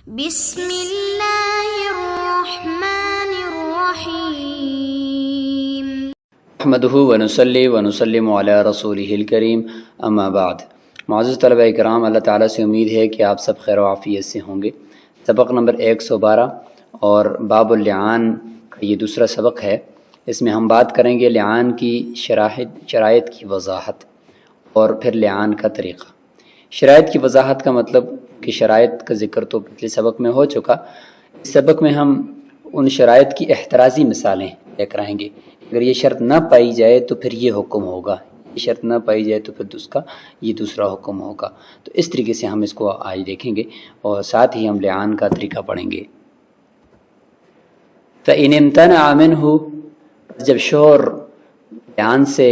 بسم اللہ الرحمن الرحیم احمدہ ونصلی ونسلم علی رسولہ الکریم اما بعد۔ معزز طلبہ کرام، اللہ تعالیٰ سے امید ہے کہ آپ سب خیر و عافیت سے ہوں گے۔ سبق نمبر 112 اور باب اللعان کا یہ دوسرا سبق ہے۔ اس میں ہم بات کریں گے لعان کی شرائط کی وضاحت اور پھر لعان کا طریقہ۔ شرائط کی وضاحت کا مطلب کہ شرائط کا ذکر تو پچھلے سبق میں ہو چکا، اس سبق میں ہم ان شرائط کی احترازی مثالیں لے کر آئیں گے۔ اگر یہ شرط نہ پائی جائے تو پھر یہ حکم ہوگا، یہ شرط نہ پائی جائے تو پھر اس کا یہ دوسرا حکم ہوگا۔ تو اس طریقے سے ہم اس کو آج دیکھیں گے اور ساتھ ہی ہم لعان کا طریقہ پڑھیں گے۔ فَإِنِ امْتَنَعَ مِنْهُ، جب شوہر لعان سے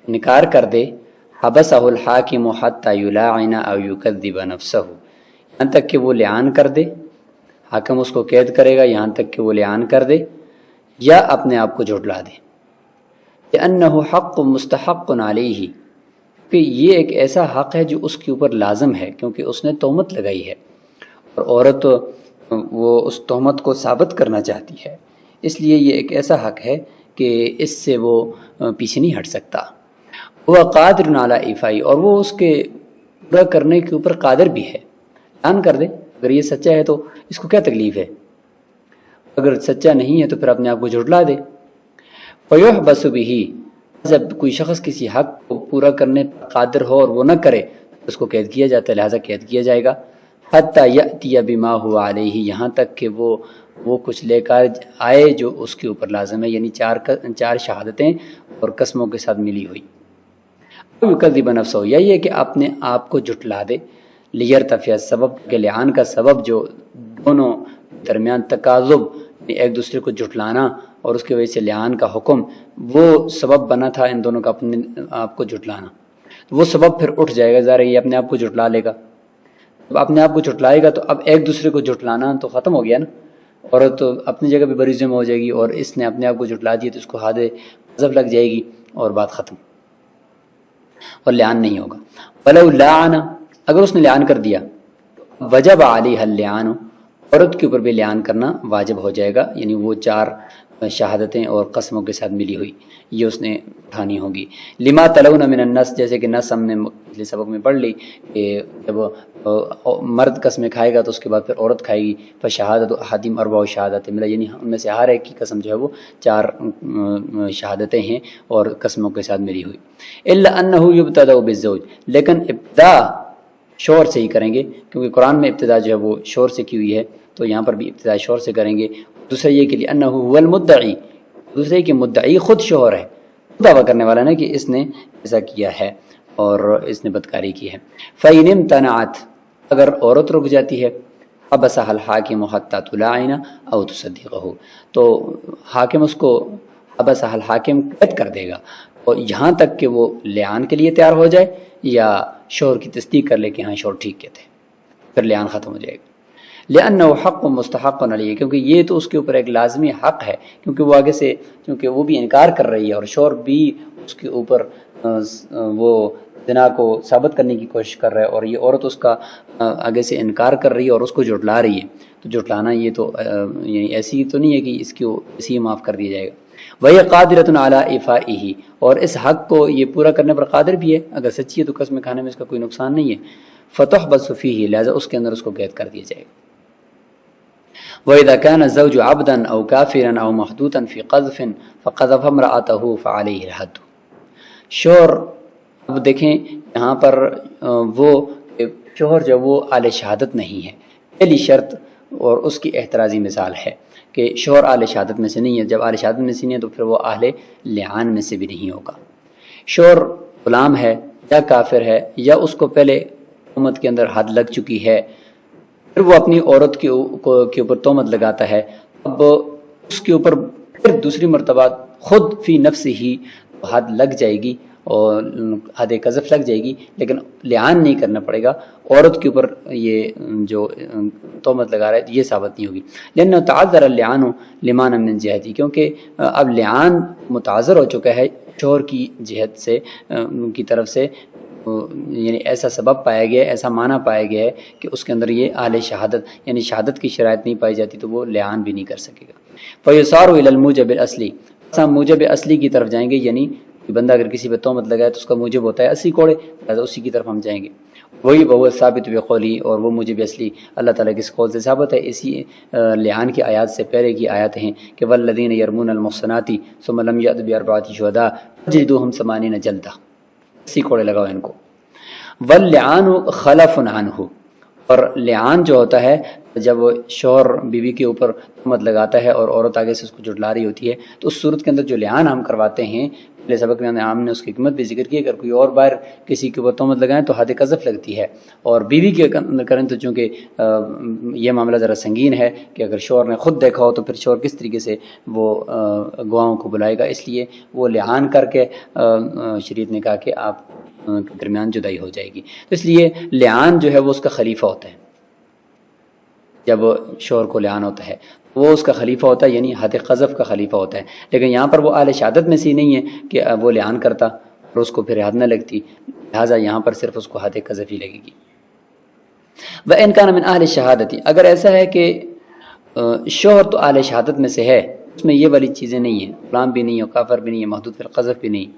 انکار کر دے، حَبَسَهُ الْحَاكِمُ حَتَّى يُلَاعِنَ أَوْ يُكَذِّبَ نَفْسَهُ، یہاں تک کہ وہ لعان کر دے، حاکم اس کو قید کرے گا یہاں تک کہ وہ لعان کر دے یا اپنے آپ کو جھٹلا دے۔ لِأَنَّهُ حَقٌّ مُسْتَحَقٌ عَلَيْهِ، کہ یہ ایک ایسا حق ہے جو اس کے اوپر لازم ہے کیونکہ اس نے تہمت لگائی ہے اور عورت وہ اس تہمت کو ثابت کرنا چاہتی ہے، اس لیے یہ ایک ایسا حق ہے کہ اس سے وہ پیچھے نہیں ہٹ سکتا۔ وہ قادر علی ایفائی، اور وہ اس کے پورا کرنے کے اوپر قادر بھی ہے۔ لعان کر دے، اگر یہ سچا ہے تو اس کو کیا تکلیف ہے، اگر سچا نہیں ہے تو پھر اپنے آپ کو جھٹلا دے۔ فَيُحْبَسُ بِهِ، جب کوئی شخص کسی حق کو پورا کرنے پر قادر ہو اور وہ نہ کرے تو اس کو قید کیا جاتا ہے، لہذا قید کیا جائے گا۔ حَتَّى يَأْتِيَ بِمَا هُوَ عَلَيْهِ، یہاں تک کہ وہ کچھ لے کر آئے جو اس کے اوپر لازم ہے، یعنی چار شہادتیں اور قسموں کے ساتھ ملی ہوئی۔ يُكَذِّبَ نَفْسَهُ، یا یہ کہ اپنے آپ کو جھٹلا دے۔ لِيَرْتَفِعَ السَّبَب، کہ لعان کا سبب جو دونوں درمیان تکاذب، ایک دوسرے کو جھٹلانا اور اس کی وجہ سے لعان کا حکم، وہ سبب بنا تھا ان دونوں کا اپنے آپ کو جھٹلانا، وہ سبب پھر اٹھ جائے گا، ظاہر یہ اپنے آپ کو جھٹلا لے گا۔ جب اپنے آپ کو جھٹلائے گا تو اب ایک دوسرے کو جھٹلانا تو ختم ہو گیا نا، عورت تو اپنی جگہ پہ بری ذمہ ہو جائے گی اور اس نے اپنے آپ کو جھٹلا دیا تو اس کو حد غضب لگ جائے گی اور بات ختم، اور لعان نہیں ہوگا۔ وَلَوْ لَعَنَ، اگر اس نے لعان کر دیا، وجب علیہ اللعان، عورت کے اوپر بھی لعان کرنا واجب ہو جائے گا، یعنی وہ چار شہادتیں اور قسموں کے ساتھ ملی ہوئی یہ اس نے اٹھانی ہوگی۔ لما تلون من النص، جیسے کہ نص ہم نے پچھلے سبق میں پڑھ لی کہ جب مرد قسمیں کھائے گا تو اس کے بعد پھر عورت کھائے گی، فشہادت احدہم اربع شہادات، ملا یعنی ان میں سے ہر ایک کی قسم جو ہے وہ چار شہادتیں ہیں اور قسموں کے ساتھ ملی ہوئی۔ الا انہ یبتدأ بالزوج، لیکن ابتدا شوہر سے ہی کریں گے کیونکہ قرآن میں ابتدا جو ہے وہ شوہر سے کی ہوئی ہے، تو یہاں پر بھی ابتدا شوہر سے کریں گے۔ دوسرا یہ کہ انہ هو المدعی، دوسرے کہ مدعی خود شوہر ہے، دعویٰ کرنے والا نہیں کہ اس نے ایسا کیا ہے اور اس نے بدکاری کی ہے۔ فَإِنِ امْتَنَعَتْ، اگر عورت رک جاتی ہے، حَبَسَهَا الْحَاكِمُ حَتَّى تُلَاعِنَ أَوْ تُصَدِّقَهُ، تو حاکم اس کو حَبَسَهَا الْحَاكِمُ قید کر دے گا اور یہاں تک کہ وہ لعان کے لیے تیار ہو جائے یا شوہر کی تصدیق کر لے کہ ہاں شوہر ٹھیک کہتے ہیں، پھر لعان ختم ہو جائے گا۔ لِأَنَّهُ حَقٌّ مُسْتَحَقٌ عَلَيْهِ، کیونکہ یہ تو اس کے اوپر ایک لازمی حق ہے، کیونکہ وہ آگے سے کیونکہ وہ بھی انکار کر رہی ہے اور شوہر بھی اس کے اوپر وہ زنا کو ثابت کرنے کی کوشش کر رہا ہے اور یہ عورت اس کا آگے سے انکار کر رہی ہے اور اس کو جھٹلا رہی ہے، تو جھٹلانا یہ تو یعنی ایسی تو نہیں ہے کہ اس کو اسی معاف کر دیا جائے گا۔ وَهِيَ قَادِرَةٌ عَلَىٰ إِيفَائِهِ، اور اس حق کو یہ پورا کرنے پر قادر بھی ہے، اگر سچی ہے تو قسم کھانے میں اس کا کوئی نقصان نہیں ہے۔ فَتُحْبَسُ فِيهِ، لہذا اس کے اندر اس کو قید کر دیا جائے گا۔ وَإِذَا كَانَ الزَّوْجُ عَبْدًا أَوْ كَافِرًا أَوْ مَحْدُودًا فِي قَذْفٍ فَقَذَفَ امْرَأَتَهُ فَعَلَيْهِ الْحَدُّ، شوہر، اب دیکھیں یہاں پر وہ شوہر جو وہ اہل شہادت نہیں ہے، پہلی شرط اور اس کی احترازی مثال ہے کہ شوہر اہل شہادت میں سے نہیں ہے، جب اہل شہادت میں سے نہیں ہے تو پھر وہ اہل لعان میں سے بھی نہیں ہوگا۔ شوہر غلام ہے یا کافر ہے یا اس کو پہلے تہمت کے اندر حد لگ چکی ہے، پھر وہ اپنی عورت کے اوپر تہمت لگاتا ہے، اب اس کے اوپر پھر دوسری مرتبہ خود فی نفس ہی حد لگ جائے گی اور حد قذف لگ جائے گی، لیکن لعان نہیں کرنا پڑے گا، عورت کے اوپر یہ جو تہمت لگا رہا ہے یہ ثابت نہیں ہوگی۔ لأنه تعذر اللعان لمن من جہتی، کیونکہ اب لعان متعذر ہو چکا ہے شوہر کی جہت سے، ان کی طرف سے، یعنی ایسا سبب پایا گیا ہے، ایسا معنی پایا گیا ہے کہ اس کے اندر یہ اہل شہادت یعنی شہادت کی شرائط نہیں پائی جاتی تو وہ لعان بھی نہیں کر سکے گا۔ فَيُصَارُ إِلَى الْمُوجَبِ الْأَصْلِ، ہم موجب اصلی کی طرف جائیں گے، یعنی بندہ اگر کسی پہ تہمت لگائے تو اس کا موجب ہوتا ہے اصلی کوڑے، لہٰذا اسی کی طرف ہم جائیں گے۔ وہی وہ ثابت بقولی، اور وہ موجب اصلی اللہ تعالیٰ کے اس قول سے ثابت ہے۔ اسی لعان کی آیات سے پہلے کی آیات ہیں کہ والذین یرمون المحصنات ثم لم یأتوا بأربعۃ شہداء فجلدوہم 80 جلدہ، اسی کوڑے لگاؤ ان کو۔ واللعان خلف عنہ، اور لعان جو ہوتا ہے جب شوہر بیوی کے اوپر تہمت لگاتا ہے اور عورت آگے سے اس کو جھٹلا رہی ہوتی ہے تو اس صورت کے اندر جو لعان ہم کرواتے ہیں، پہلے سبق میں ہم نے اس کی حکمت بھی ذکر کی، اگر کوئی اور باہر کسی کے اوپر تہمت لگائیں تو حد قذف لگتی ہے، اور بیوی کے اندر کریں تو چونکہ یہ معاملہ ذرا سنگین ہے کہ اگر شوہر نے خود دیکھا ہو تو پھر شوہر کس طریقے سے وہ گواہوں کو بلائے گا، اس لیے وہ لعان کر کے شریعت نے کہا کہ آپ کے درمیان جدائی ہو جائے گی۔ تو اس لیے لعان جو ہے وہ اس کا خلیفہ ہوتا ہے، جب شوہر کو لعان ہوتا ہے وہ اس کا خلیفہ ہوتا ہے، یعنی حد قذف کا خلیفہ ہوتا ہے، لیکن یہاں پر وہ اہل شہادت میں سے ہی نہیں ہے کہ وہ لعان کرتا اور اس کو پھر حد نہ لگتی، لہٰذا یہاں پر صرف اس کو حد قذف ہی لگے گی۔ وَإِنْ كَانَ مِنْ أَهْلِ الشَّهَادَةِ، اگر ایسا ہے کہ شوہر تو اہل شہادت میں سے ہے، اس میں یہ والی چیزیں نہیں ہیں، غلام بھی نہیں ہے، کافر بھی نہیں ہے، محدود فی القذف بھی نہیں،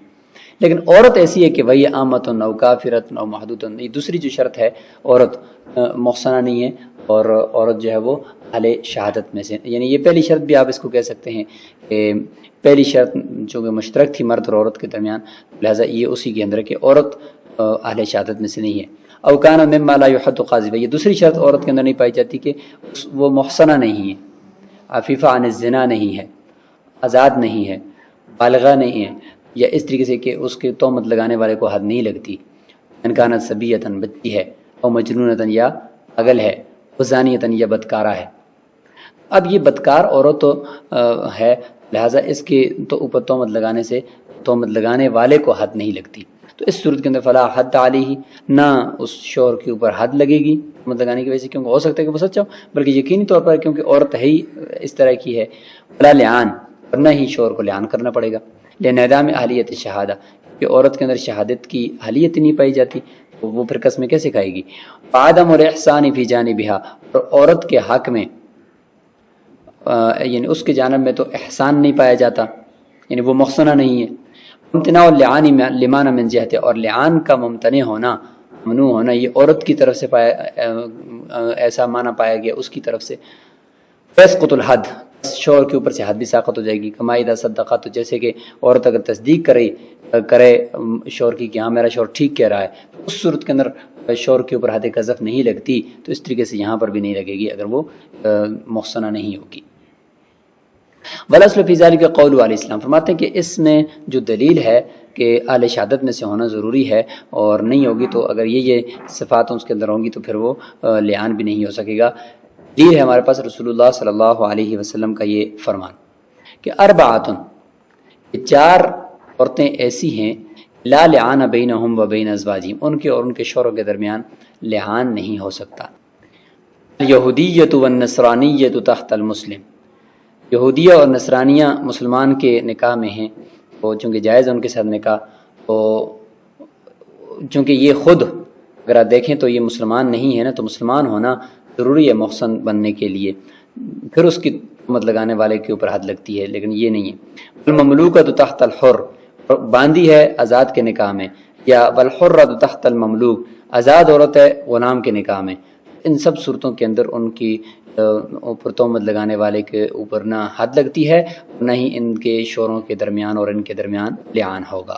لیکن عورت ایسی ہے کہ وہی آمۃ او کافرۃ او محدود، یہ دوسری جو شرط ہے، عورت محصنہ نہیں ہے اور عورت جو ہے وہ اہل شہادت میں سے، یعنی یہ پہلی شرط بھی آپ اس کو کہہ سکتے ہیں کہ پہلی شرط جو کہ مشترک تھی مرد اور عورت کے درمیان، لہٰذا یہ اسی کے اندر ہے کہ عورت اہل شہادت میں سے نہیں ہے۔ او کان مما لا یحد قاذفہ، یہ دوسری شرط عورت کے اندر نہیں پائی جاتی کہ وہ محصنہ نہیں ہے، عفیفہ عن الزنا نہیں ہے، آزاد نہیں ہے، بالغہ نہیں ہے، یا اس طریقے سے کہ اس کے تہمت لگانے والے کو حد نہیں لگتی، ان کانت صبیۃً بچی ہے، او مجنونۃً یا پاگل ہے، او زانیۃً یا بدکارہ ہے۔ اب یہ بدکار عورت ہے، لہٰذا اس کے تو اوپر تہمت لگانے سے تہمت لگانے والے کو حد نہیں لگتی، تو اس صورت کے اندر فلا حد علیہ، نہ اس شوہر کے اوپر حد لگے گی تہمت لگانے کی وجہ سے، کیونکہ ہو سکتا ہے کہ وہ سچا ہو، بلکہ یقینی طور پر کیونکہ عورت ہے ہی اس طرح کی ہے، فلا لعان، ورنہ ہی شوہر کو لعان کرنا پڑے گا، لانعدام اہلیت شہادہ، کہ عورت کے اندر شہادت کی اہلیت نہیں پائی جاتی تو وہ پھر قسمیں کیسے کھائے گی۔ عدم الاحسان فی جانبہا، اور عورت کے حق میں یعنی اس کے جانب میں تو احسان نہیں پایا جاتا، یعنی وہ محصنہ نہیں ہے۔ امتناع اللعان لمانع من جہت، اور لعان کا ممتنع ہونا، ممنوع ہونا، یہ عورت کی طرف سے پایا ایسا معنی پایا گیا اس کی طرف سے۔ فیسقط الحد، شوہر کے اوپر سے حد بھی ساقط ہو جائے گی، کما اذا صدقہ، تو جیسے کہ عورت اگر تصدیق کرے شوہر کی کہ ہاں میرا شوہر ٹھیک کہہ رہا ہے، اس صورت کے اندر شوہر کے اوپر حد قذف نہیں لگتی، تو اس طریقے سے یہاں پر بھی نہیں لگے گی اگر وہ محصنہ نہیں ہوگی۔ والاصل فی ذلک قول علیہ السلام، فرماتے ہیں کہ اس میں جو دلیل ہے کہ اہل شہادت میں سے ہونا ضروری ہے، اور نہیں ہوگی تو اگر یہ صفات اس کے اندر ہوں گی تو پھر وہ لعان بھی نہیں ہو سکے گا۔ دلیل ہے ہمارے پاس رسول اللہ صلی اللہ علیہ وسلم کا یہ فرمان کہ اربعۃ، کہ 4 عورتیں ایسی ہیں لا لعان بینہم و بین ازواجہم، ان کے اور ان کے شوہروں کے درمیان لعان نہیں ہو سکتا۔ الیہودیۃ والنصرانیۃ تحت المسلم، یہودیہ اور نصرانیہ مسلمان کے نکاح میں ہیں، تو چونکہ جائز ہے ان کے ساتھ نکاح، تو چونکہ یہ خود اگر آپ دیکھیں تو یہ مسلمان نہیں ہے نا، تو مسلمان ہونا ضروری ہے محسن بننے کے لیے، پھر اس کی تہمت لگانے والے کے اوپر حد لگتی ہے، لیکن یہ نہیں ہے۔ المملوکۃ تحت الحر، باندھی ہے آزاد کے نکاح میں، یا والحرۃ تحت المملوک، آزاد عورت ہے غلام کے نکاح میں، ان سب صورتوں کے اندر ان کی اوپر تہمت لگانے والے کے اوپر نہ حد لگتی ہے، نہ ہی ان کے شوہروں کے درمیان اور ان کے درمیان لعان ہوگا۔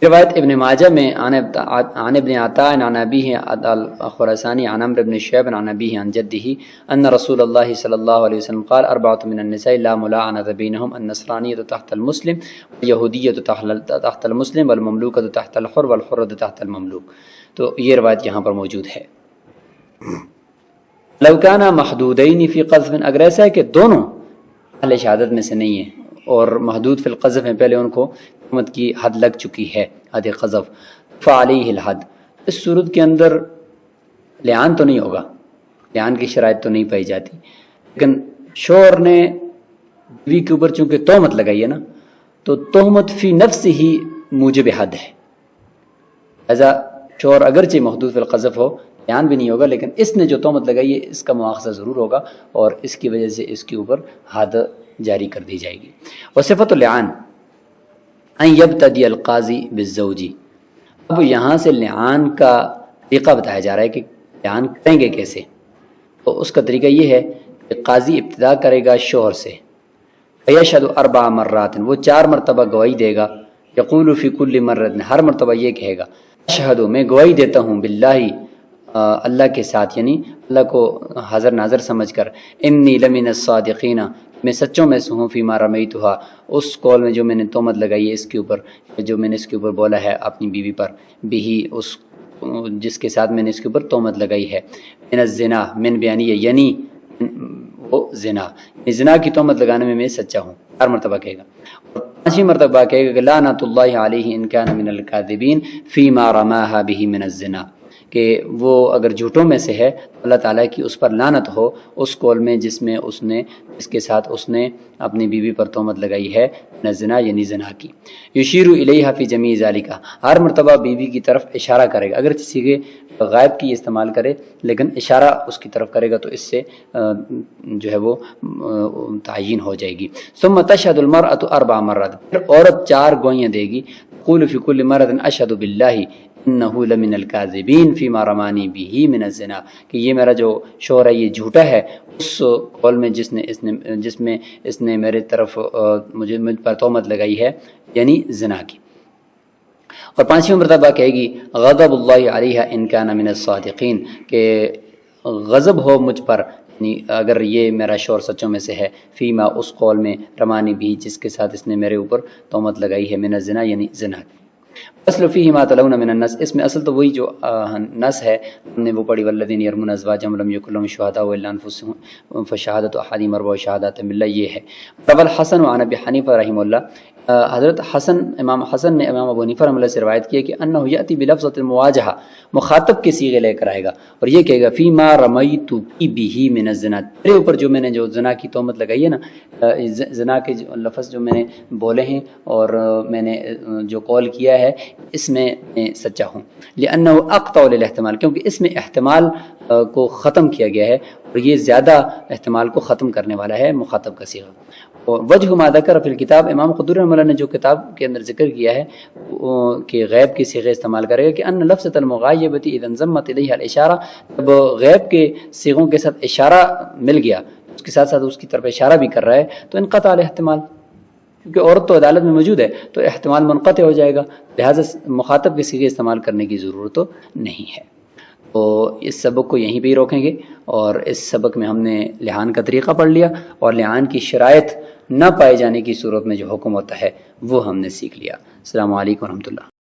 روایت ابن ماجہ میں عن ابن عطاء عن ابیہ الخراسانی عن عمرو بن شعیب عن ابیہ عن جدہ ان رسول اللہ صلی اللہ علیہ وسلم قال اربعۃ من النساء لا ملاعنۃ بینہم النصرانیۃ تحت المسلم والیہودیۃ تحت المسلم والمملوکۃ تحت الحر والحرۃ تحت المملوک، تو یہ روایت یہاں پر موجود ہے۔ لو کان محدودین فی قذف، اگر ایسا ہے کہ دونوں اہل شہادت میں سے نہیں ہیں اور محدود فی القذف ہیں، پہلے ان کو تہمت کی حد لگ چکی ہے، حد قذف، فعلیہ الحد، اس صورت کے اندر لعان تو نہیں ہوگا، لعان کی شرائط تو نہیں پائی جاتی، لیکن شوہر نے بیوی کے اوپر چونکہ تہمت لگائی ہے نا، تو تہمت فی نفس ہی موجب حد ہے، لہذا شوہر اگرچہ محدود فی القذف ہو لعان بھی نہیں ہوگا، لیکن اس نے جو تہمت لگائی ہے اس کا مواخذہ ضرور ہوگا اور اس کی وجہ سے اس کے اوپر حد جاری کر دی جائے گی۔ وصفۃ اللعان ان یبتدی القاضی بالزوجی، اب یہاں سے لعان کا طریقہ بتایا جا رہا ہے کہ لعان کریں گے کیسے۔ تو اس کا طریقہ یہ ہے کہ قاضی ابتدا کرے گا شوہر سے، فیشہد 4 مرات، وہ 4 مرتبہ گواہی دے گا، یقول فی کل مرۃ، ہر مرتبہ یہ کہے گا اشہد، میں گواہی دیتا ہوں، باللہ، اللہ کے ساتھ، یعنی اللہ کو حاضر ناظر سمجھ کر، انی لمن الصادقین، میں سچوں میں سے ہوں، فیما رمیتھا، اس قول میں جو میں نے تہمت لگائی ہے اس کے اوپر، جو میں نے اس کے اوپر بولا ہے اپنی بیوی پر، بھی اس جس کے ساتھ میں نے اس کے اوپر تہمت لگائی ہے، من الزنا، من بیانی ہے یعنی وہ زنا کی تہمت لگانے میں میں سچا ہوں، 4 مرتبہ کہے گا۔ اور 5ویں مرتبہ کہے گا کہ لعنۃ اللہ علیہ ان کان من الکاذبین فیما رماها به من الزنا، کہ وہ اگر جھوٹوں میں سے ہے اللہ تعالیٰ کی اس پر لعنت ہو اس قول میں جس کے ساتھ اس نے اپنی بیوی پر تہمت لگائی ہے، زنا یعنی زنا کی۔ یشیر الیہا فی جمیع ذالک، ہر مرتبہ بیوی کی طرف اشارہ کرے گا، اگر صیغے غائب کی استعمال کرے لیکن اشارہ اس کی طرف کرے گا تو اس سے جو ہے وہ تعین ہو جائے گی۔ ثم تشہد المرأة 4 مرات، پھر عورت 4 گواہیاں دے گی، تقول فی کل مرۃ اشہد باللہ انہ لمن الکاذبین فیما رمانی به من الزنا، کہ یہ میرا جو شوہر ہے یہ جھوٹا ہے اس قول میں جس میں اس نے میرے طرف مجھ پر تہمت لگائی ہے یعنی زنا کی۔ اور 5ویں مرتبہ کہے گی غضب اللہ علیہ ان کان من الصادقین، کہ غضب ہو مجھ پر، یعنی اگر یہ میرا شوہر سچوں میں سے ہے، فیما اس قول میں، رمانی بھی جس کے ساتھ اس نے میرے اوپر تہمت لگائی ہے، من الزنا یعنی زنا کی۔ اصل فیہ ما تلون من النص، اس میں اصل تو وہی جو نص ہے ہم نے وہ پڑھی، والذین یرمون ازواجہم لم یکن لہم شہداء الا انفسہم فشہادۃ احدہم 4 شہادات باللہ، یہ ہے۔ روى الحسن عن ابی حنیفہ رحمہ اللہ، حضرت امام حسن نے امام ابو حنیفہ رحمہ اللہ سے روایت کی ہے کہ انہ یاتی بلفظۃ المواجہہ، مخاطب کے صیغے لے کر آئے گا اور یہ کہے گا فیما رمیت به من الزنا، تیرے اوپر جو میں نے جو زنا کی تہمت لگائی ہے نا، زنا کے لفظ جو میں نے بولے ہیں اور میں نے جو قول کیا ہے اس میں سچا ہوں، لأنہ اقطع للاحتمال، کیونکہ اس میں احتمال کو ختم کیا گیا ہے اور یہ زیادہ احتمال کو ختم کرنے والا ہے مخاطب کا صیغہ۔ اور وجہ ما ذکر فی الکتاب، امام قدوری رحمہ اللہ نے جو کتاب کے اندر ذکر کیا ہے کہ غیب کے صیغے استعمال کرے گا، کہ ان لفظۃ المغایبۃ اذا انضمت الیہ الاشارہ، جب غیب کے صیغوں کے ساتھ اشارہ مل گیا، اس کے ساتھ ساتھ اس کی طرف اشارہ بھی کر رہا ہے، تو انقطع الاحتمال، کیونکہ عورت تو عدالت میں موجود ہے تو احتمال منقطع ہو جائے گا، لہٰذا مخاطب کے صیغے استعمال کرنے کی ضرورت تو نہیں ہے۔ تو اس سبق کو یہیں پہ ہی روکیں گے، اور اس سبق میں ہم نے لعان کا طریقہ پڑھ لیا اور لعان کی شرائط نہ پائے جانے کی صورت میں جو حکم ہوتا ہے وہ ہم نے سیکھ لیا۔ السلام علیکم ورحمۃ اللہ۔